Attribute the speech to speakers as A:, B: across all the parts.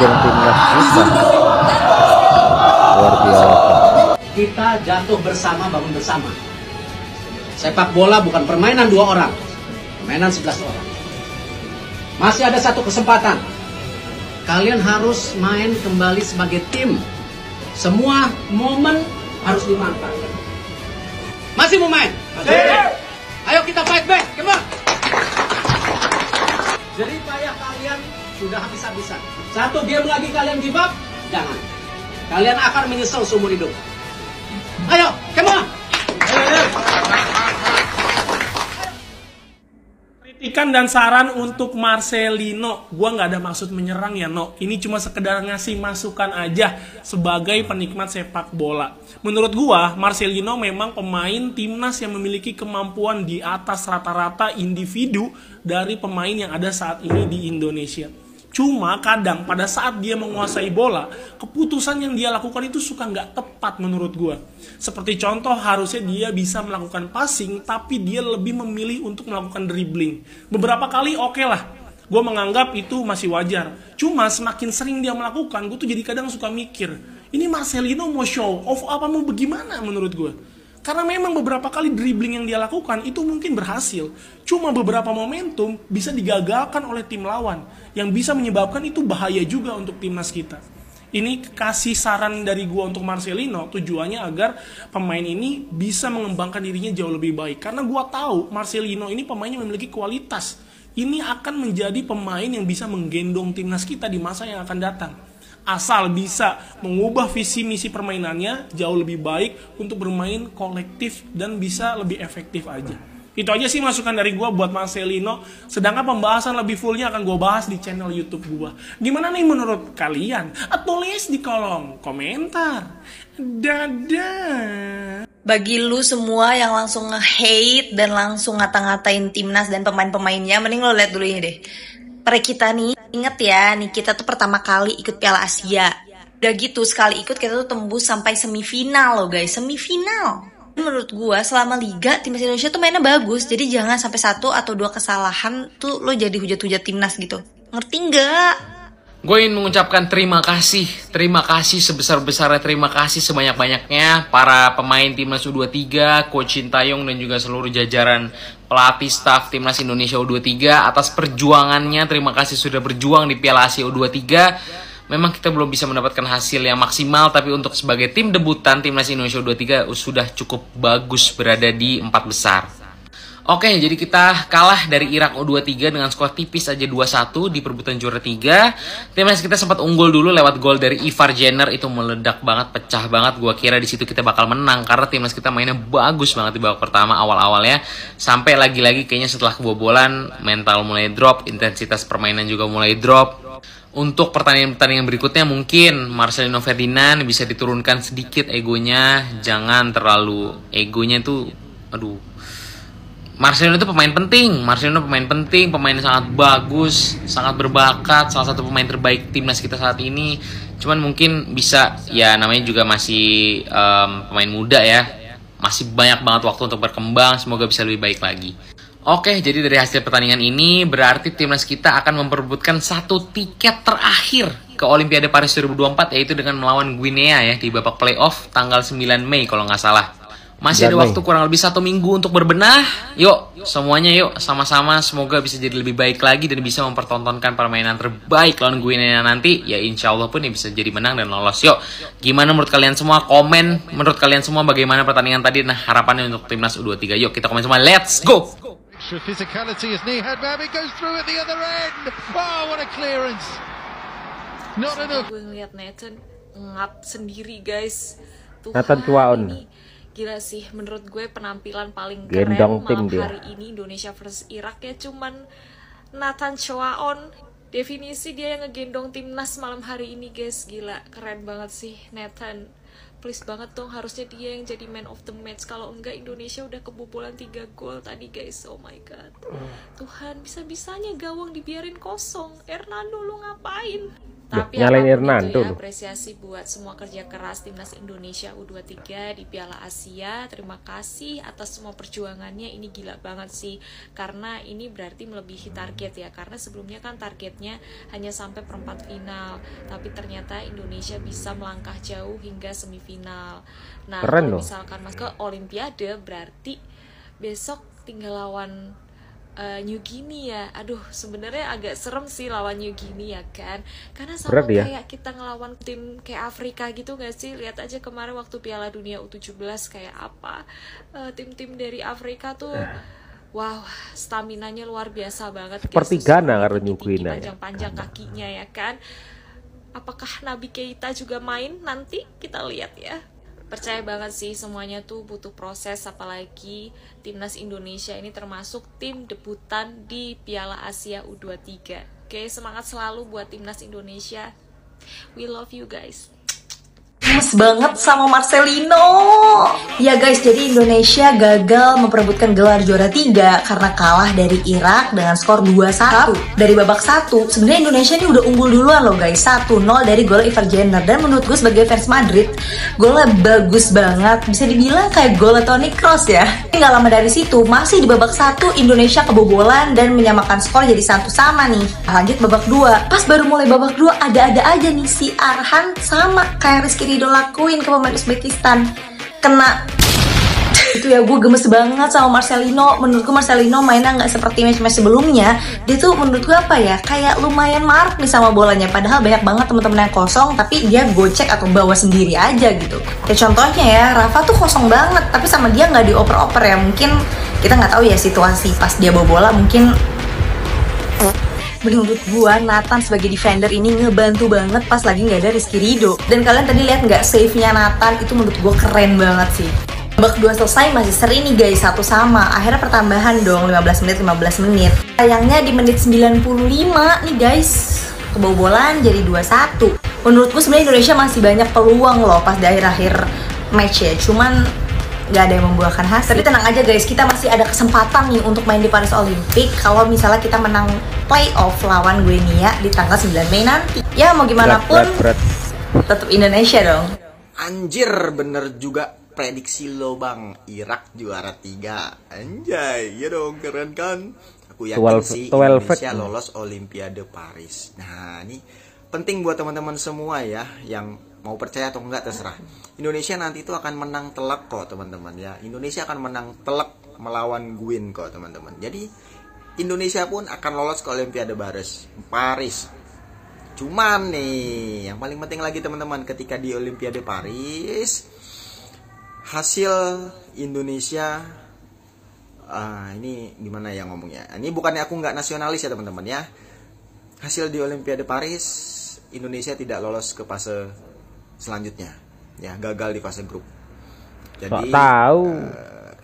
A: mendukung timnas kita. Luar biasa.
B: Kita jatuh bersama, bangun bersama. Sepak bola bukan permainan 2 orang, permainan 11 orang. Masih ada satu kesempatan. Kalian harus main kembali sebagai tim. Semua momen harus dimanfaatkan. Masih mau main? Masih. Ayo kita fight back, come on. Jadi payah kalian sudah habis-habisan. Satu game lagi kalian give up, jangan. Kalian akan menyesal seumur hidup. Ayo, come on.
C: Kritikan dan saran untuk Marcelino. Gua nggak ada maksud menyerang ya, No. Ini cuma sekedar ngasih masukan aja sebagai penikmat sepak bola. Menurut gua, Marcelino memang pemain timnas yang memiliki kemampuan di atas rata-rata individu dari pemain yang ada saat ini di Indonesia. Cuma kadang pada saat dia menguasai bola, keputusan yang dia lakukan itu suka nggak tepat menurut gue. Seperti contoh, harusnya dia bisa melakukan passing, tapi dia lebih memilih untuk melakukan dribbling. Beberapa kali oke lah, gue menganggap itu masih wajar. Cuma semakin sering dia melakukan, gue tuh jadi kadang suka mikir, ini Marcelino mau show off apa mau bagaimana menurut gue? Karena memang beberapa kali dribbling yang dia lakukan itu mungkin berhasil. Cuma beberapa momentum bisa digagalkan oleh tim lawan. Yang bisa menyebabkan itu bahaya juga untuk timnas kita. Ini kasih saran dari gua untuk Marcelino, tujuannya agar pemain ini bisa mengembangkan dirinya jauh lebih baik. Karena gua tahu Marcelino ini pemain yang memiliki kualitas. Ini akan menjadi pemain yang bisa menggendong timnas kita di masa yang akan datang. Asal bisa mengubah visi misi permainannya jauh lebih baik untuk bermain kolektif dan bisa lebih efektif aja. Itu aja sih masukan dari gue buat Marcelino. Sedangkan pembahasan lebih fullnya akan gue bahas di channel YouTube gue. Gimana nih menurut kalian? Tulis di kolom komentar. Dadah.
D: Bagi lu semua yang langsung nge-hate dan langsung ngata-ngatain timnas dan pemain-pemainnya, mending lo lihat dulu ini deh. Kita nih, inget ya, nih kita tuh pertama kali ikut Piala Asia. Udah gitu, sekali ikut kita tuh tembus sampai semifinal loh guys, semifinal. Menurut gua, selama Liga, timnas Indonesia tuh mainnya bagus. Jadi jangan sampai 1 atau 2 kesalahan tuh lo jadi hujat-hujat timnas gitu. Ngerti nggak?
E: Gue ingin mengucapkan terima kasih sebesar-besarnya, terima kasih sebanyak-banyaknya para pemain timnas U23, Coach Sintayong dan juga seluruh jajaran pelatih staf timnas Indonesia U23 atas perjuangannya. Terima kasih sudah berjuang di Piala Asia U23. Memang kita belum bisa mendapatkan hasil yang maksimal, tapi untuk sebagai tim debutan timnas Indonesia U23 sudah cukup bagus berada di 4 besar. Oke, jadi kita kalah dari Irak U23 dengan skor tipis aja 2-1 di perebutan juara 3. Timnas kita sempat unggul dulu lewat gol dari Ivar Jenner, itu meledak banget, pecah banget. Gua kira di situ kita bakal menang karena timnas kita mainnya bagus banget di babak pertama awal-awalnya. Sampai lagi-lagi kayaknya setelah kebobolan mental mulai drop, intensitas permainan juga mulai drop. Untuk pertandingan-pertandingan berikutnya mungkin Marcelino Ferdinand bisa diturunkan sedikit egonya, jangan terlalu egonya itu Marcelino itu pemain penting, pemain yang sangat bagus, sangat berbakat, salah satu pemain terbaik timnas kita saat ini. Cuman mungkin bisa, ya namanya juga masih pemain muda ya, masih banyak banget waktu untuk berkembang, semoga bisa lebih baik lagi. Oke, jadi dari hasil pertandingan ini berarti timnas kita akan memperebutkan 1 tiket terakhir ke Olimpiade Paris 2024, yaitu dengan melawan Guinea ya di babak playoff tanggal 9 Mei kalau nggak salah. Masih ada waktu kurang lebih 1 minggu untuk berbenah. Yuk, semuanya yuk sama-sama. Semoga bisa jadi lebih baik lagi dan bisa mempertontonkan permainan terbaik lawan Guinea nanti. Ya insya Allah pun ya bisa jadi menang dan lolos. Yuk, gimana menurut kalian semua? Komen menurut kalian semua bagaimana pertandingan tadi. Nah, harapannya untuk timnas U23. Yuk, kita komen semua. Let's go!
F: Physicality as Nihat Mabi goes through at the other end. Oh, what a clearance! Not enough.
G: Gue ngeliat Nathan ngap sendiri guys.
A: Nathan Chuaon.
G: Gila sih, menurut gue penampilan paling
A: Gendong
G: keren malam
A: dia.
G: hari ini Indonesia versus Irak ya cuman Nathan Chuaon. Definisi dia yang ngegendong timnas malam hari ini guys. Gila, keren banget sih Nathan. Please banget dong, harusnya dia yang jadi man of the match. Kalau enggak Indonesia udah kebobolan 3 gol tadi guys. Oh my god. Tuhan, bisa-bisanya gawang dibiarin kosong. Hernando lu ngapain? Tapi
A: nyalain
G: apapun
A: Hernando
G: itu ya,
A: loh.
G: apresiasi buat semua kerja keras timnas Indonesia U23 di Piala Asia. Terima kasih atas semua perjuangannya. Ini gila banget sih, karena ini berarti melebihi target ya. Karena sebelumnya kan targetnya hanya sampai perempat final, tapi ternyata Indonesia bisa melangkah jauh hingga semifinal. Nah,
A: Keren
G: kalau
A: loh.
G: misalkan masuk ke Olimpiade, berarti besok tinggal lawan New Guinea ya. Aduh, sebenarnya agak serem sih lawan New Guinea ya kan. Karena sama
A: Berat ya?
G: kayak kita ngelawan tim kayak Afrika gitu gak sih? Lihat aja kemarin waktu Piala Dunia U17 kayak apa. Tim-tim dari Afrika tuh wow, staminanya luar biasa banget.
A: Seperti
G: Guys.
A: Ghana
G: Susunya
A: kalau New
G: tinggi-tinggi,
A: Guinea ya.
G: panjang-panjang kakinya ya kan. Apakah Nabi Keita juga main? Nanti kita lihat ya. Percaya banget sih, semuanya tuh butuh proses, apalagi timnas Indonesia ini termasuk tim debutan di Piala Asia U23. Oke, semangat selalu buat timnas Indonesia. We love you guys.
D: Gemes banget sama Marcelino. Ya guys, jadi Indonesia gagal memperebutkan gelar juara 3 karena kalah dari Irak dengan skor 2-1. Dari babak 1, sebenarnya Indonesia ini udah unggul duluan loh guys, 1-0 dari gol Ivar Jenner. Dan menurut gue sebagai fans Madrid, golnya bagus banget. Bisa dibilang kayak gol Toni Kroos ya. Tapi gak lama dari situ, masih di babak 1 Indonesia kebobolan dan menyamakan skor jadi 1-1 nih. Lanjut babak 2. Pas baru mulai babak 2, ada-ada aja nih si Arhan sama kayak Rizky Ridho lakuin ke pemain Uzbekistan, kena. Itu ya, gue gemes banget sama Marcelino. Menurutku Marcelino mainnya nggak seperti match-match sebelumnya. Dia tuh menurut gue apa ya, kayak lumayan maruk nih sama bolanya. Padahal banyak banget teman-teman yang kosong, tapi dia gocek atau bawa sendiri aja gitu. Kayak contohnya ya, Rafa tuh kosong banget, tapi sama dia nggak dioper-oper ya. Mungkin kita nggak tahu ya situasi pas dia bawa bola, mungkin. Menurut gua Nathan sebagai defender ini ngebantu banget pas lagi nggak ada Rizky Ridho. Dan kalian tadi lihat nggak save-nya Nathan, itu menurut gua keren banget sih. Babak 2 selesai masih seri nih guys, 1-1. Akhirnya pertambahan dong, 15 menit. Sayangnya di menit 95 nih guys, kebobolan jadi 2-1. Menurutku sebenarnya Indonesia masih banyak peluang loh pas di akhir-akhir match ya. Cuman nggak ada yang membuahkan hasil. Tapi tenang aja guys, kita masih ada kesempatan nih untuk main di Paris Olympic kalau misalnya kita menang playoff lawan Guinea di tanggal 9 Mei nanti. Ya mau gimana pun,
A: Berat.
D: tetap Indonesia dong.
H: Anjir, bener juga prediksi lo bang. Irak juara 3. Anjay, ya dong, keren kan? Aku yakin sih Indonesia lolos Olimpiade Paris. Nah ini penting buat teman-teman semua ya, yang mau percaya atau enggak terserah. Indonesia nanti itu akan menang telak kok teman-teman ya. Indonesia akan menang telak melawan Guin kok teman-teman. Jadi Indonesia pun akan lolos ke Olimpiade Paris. Cuman nih, yang paling penting lagi teman-teman, ketika di Olimpiade Paris hasil Indonesia ini gimana ya ngomongnya. Ini bukannya aku nggak nasionalis ya teman-teman ya. Hasil di Olimpiade Paris, Indonesia tidak lolos ke fase selanjutnya ya, gagal di fase grup. Jadi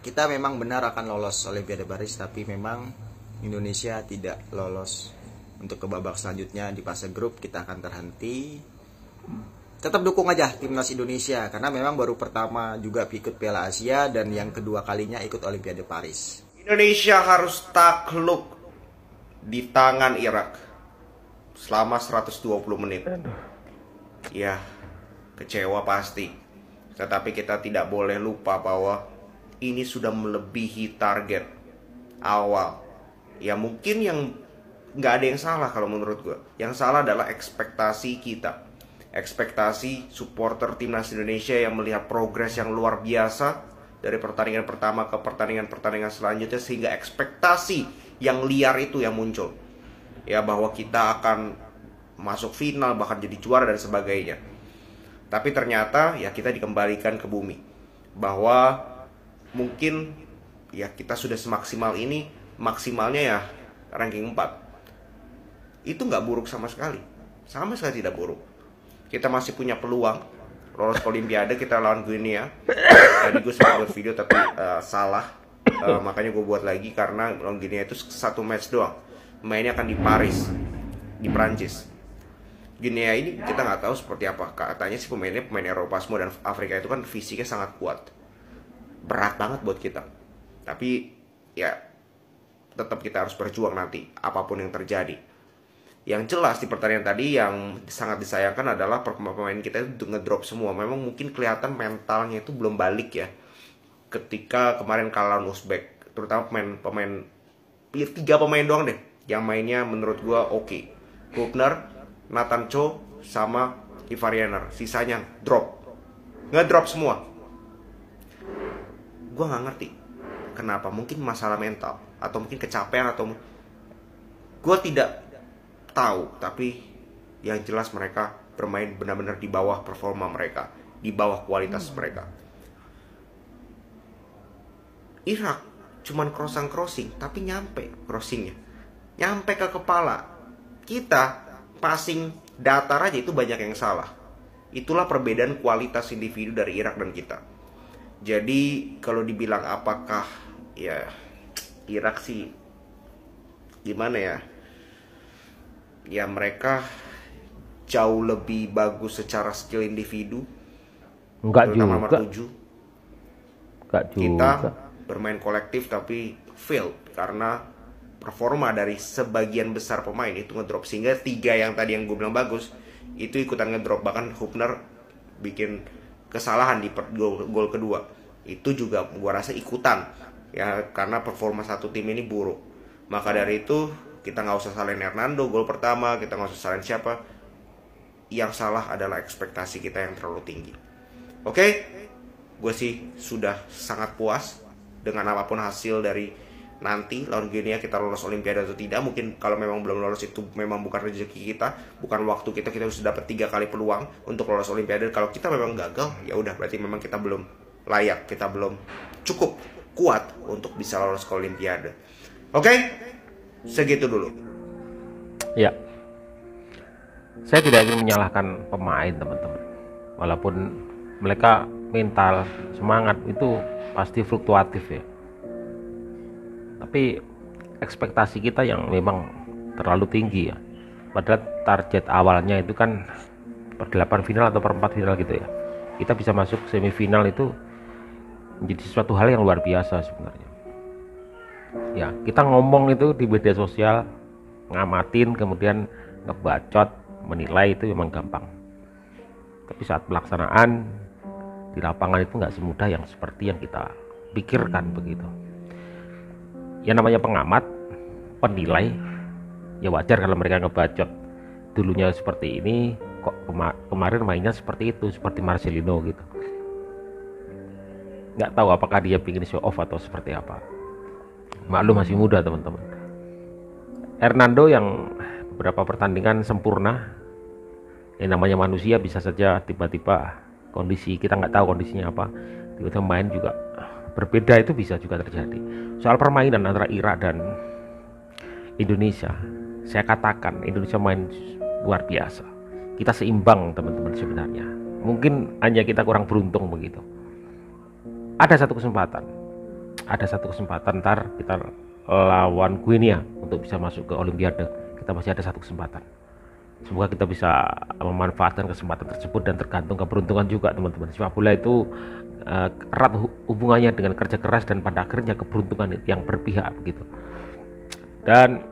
H: kita memang benar akan lolos Olimpiade Paris, tapi memang Indonesia tidak lolos untuk ke babak selanjutnya di fase grup. Kita akan terhenti. Tetap dukung aja timnas Indonesia karena memang baru pertama juga ikut Piala Asia dan yang kedua kalinya ikut Olimpiade Paris.
I: Indonesia harus takluk di tangan Irak selama 120 menit. Ya, kecewa pasti. Tetapi kita tidak boleh lupa bahwa ini sudah melebihi target awal. Ya mungkin yang nggak ada yang salah kalau menurut gue. Yang salah adalah ekspektasi kita. Ekspektasi supporter timnas Indonesia yang melihat progres yang luar biasa dari pertandingan pertama ke pertandingan selanjutnya, sehingga ekspektasi yang liar itu yang muncul. Ya bahwa kita akan masuk final, bahkan jadi juara dan sebagainya. Tapi ternyata ya kita dikembalikan ke bumi. Bahwa mungkin ya kita sudah semaksimal ini, maksimalnya ya ranking 4. Itu nggak buruk sama sekali. Sama sekali tidak buruk. Kita masih punya peluang lolos ke Olimpiade. Kita lawan Guinea. Tadi gue sempat buat video tapi salah. Makanya gue buat lagi karena lawan Guinea itu 1 match doang. Mainnya akan di Paris, di Prancis. Guinea ini kita nggak tahu seperti apa. Katanya sih pemain Eropa semua dan Afrika itu kan fisiknya sangat kuat. Berat banget buat kita. Tapi ya tetap kita harus berjuang nanti apapun yang terjadi. Yang jelas di pertandingan tadi yang sangat disayangkan adalah pemain kita itu ngedrop semua. Memang mungkin kelihatan mentalnya itu belum balik ya. Ketika kemarin kalah lawan Uzbek, terutama pemain 3 pemain doang deh yang mainnya menurut gua oke. Hubner, Nathan Cho, sama Ivarianer. Sisanya ngedrop semua. Gua nggak ngerti kenapa, mungkin masalah mental atau mungkin kecapean atau gue tidak tahu, tapi yang jelas mereka bermain benar-benar di bawah performa mereka, di bawah kualitas mereka. Irak cuman crossing tapi crossingnya nyampe ke kepala. Kita passing datar aja itu banyak yang salah. Itulah perbedaan kualitas individu dari Irak dan kita. Jadi kalau dibilang apakah ya Irak sih gimana ya? Ya mereka jauh lebih bagus secara skill individu.
A: Enggak juga.
I: Nomor 7.
A: Enggak juga.
I: Kita bermain kolektif tapi failed karena performa dari sebagian besar pemain itu ngedrop, sehingga 3 yang tadi yang gue bilang bagus itu ikutan ngedrop. Bahkan Hubner bikin kesalahan di gol kedua itu juga gue rasa ikutan ya, karena performa satu tim ini buruk. Maka dari itu kita nggak usah salahin Hernando gol pertama, kita nggak usah salahin siapa. Yang salah adalah ekspektasi kita yang terlalu tinggi. Oke, gue sih sudah sangat puas dengan apapun hasil dari nanti lawan Guinea, kita lolos Olimpiade atau tidak. Mungkin kalau memang belum lolos itu memang bukan rezeki kita, bukan waktu kita sudah dapat 3 kali peluang untuk lolos Olimpiade. Kalau kita memang gagal, ya udah berarti memang kita belum layak, kita belum cukup kuat untuk bisa lolos ke Olimpiade. Oke, segitu dulu.
A: Ya, saya tidak ingin menyalahkan pemain teman-teman. Walaupun mereka mental, semangat itu pasti fluktuatif ya. Tapi ekspektasi kita yang memang terlalu tinggi ya. Padahal target awalnya itu kan per-8 final atau per-4 final gitu ya. Kita bisa masuk semifinal itu menjadi suatu hal yang luar biasa sebenarnya. Ya, kita ngomong itu di media sosial, ngamatin, kemudian ngebacot, menilai itu memang gampang. Tapi saat pelaksanaan di lapangan itu nggak semudah yang seperti yang kita pikirkan begitu. Ya namanya pengamat, penilai, ya wajar kalau mereka ngebacot. Dulunya seperti ini, kok kemarin mainnya seperti itu, seperti Marcelino gitu. Nggak tahu apakah dia bikin show off atau seperti apa. Maklum masih muda teman-teman. Hernando yang beberapa pertandingan sempurna, yang namanya manusia bisa saja tiba-tiba kondisi kita nggak tahu kondisinya apa, tiba-tiba main juga berbeda, itu bisa juga terjadi. Soal permainan antara Irak dan Indonesia, saya katakan Indonesia main luar biasa. Kita seimbang teman-teman sebenarnya. Mungkin hanya kita kurang beruntung begitu. Ada satu kesempatan ntar kita lawan Guinea untuk bisa masuk ke Olimpiade. Kita masih ada satu kesempatan. Semoga kita bisa memanfaatkan kesempatan tersebut, dan tergantung keberuntungan juga teman-teman. Sepak bola itu erat hubungannya dengan kerja keras dan pada akhirnya keberuntungan yang berpihak begitu. Dan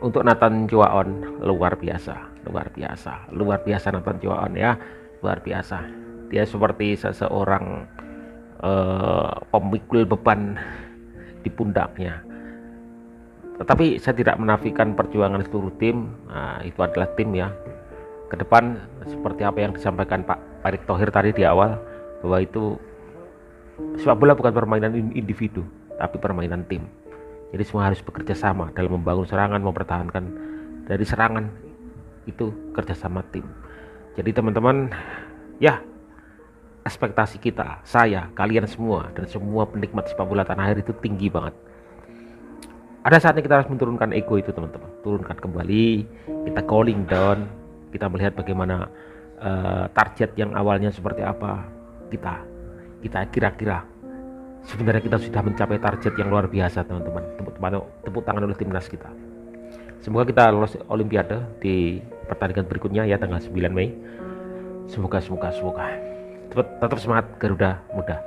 A: untuk Nathan Choaon luar biasa Nathan Choaon ya, luar biasa. Dia seperti seseorang pemikul beban di pundaknya. Tetapi saya tidak menafikan perjuangan seluruh tim. Nah, itu adalah tim ya. Ke depan seperti apa yang disampaikan Pak Erick Thohir tadi di awal, bahwa itu sepak bola bukan permainan individu, tapi permainan tim. Jadi semua harus bekerja sama dalam membangun serangan, mempertahankan dari serangan, itu kerjasama tim. Jadi teman-teman ya, ekspektasi kita, saya, kalian semua, dan semua penikmat sepak bola tanah air itu tinggi banget. Ada saatnya kita harus menurunkan ego itu teman-teman, turunkan kembali, kita cooling down, kita melihat bagaimana target yang awalnya seperti apa, kita kira-kira sebenarnya kita sudah mencapai target yang luar biasa teman-teman. Tepuk tangan oleh timnas kita. Semoga kita lolos Olimpiade di pertandingan berikutnya ya, tanggal 9 Mei. Semoga tetap semangat Garuda Muda.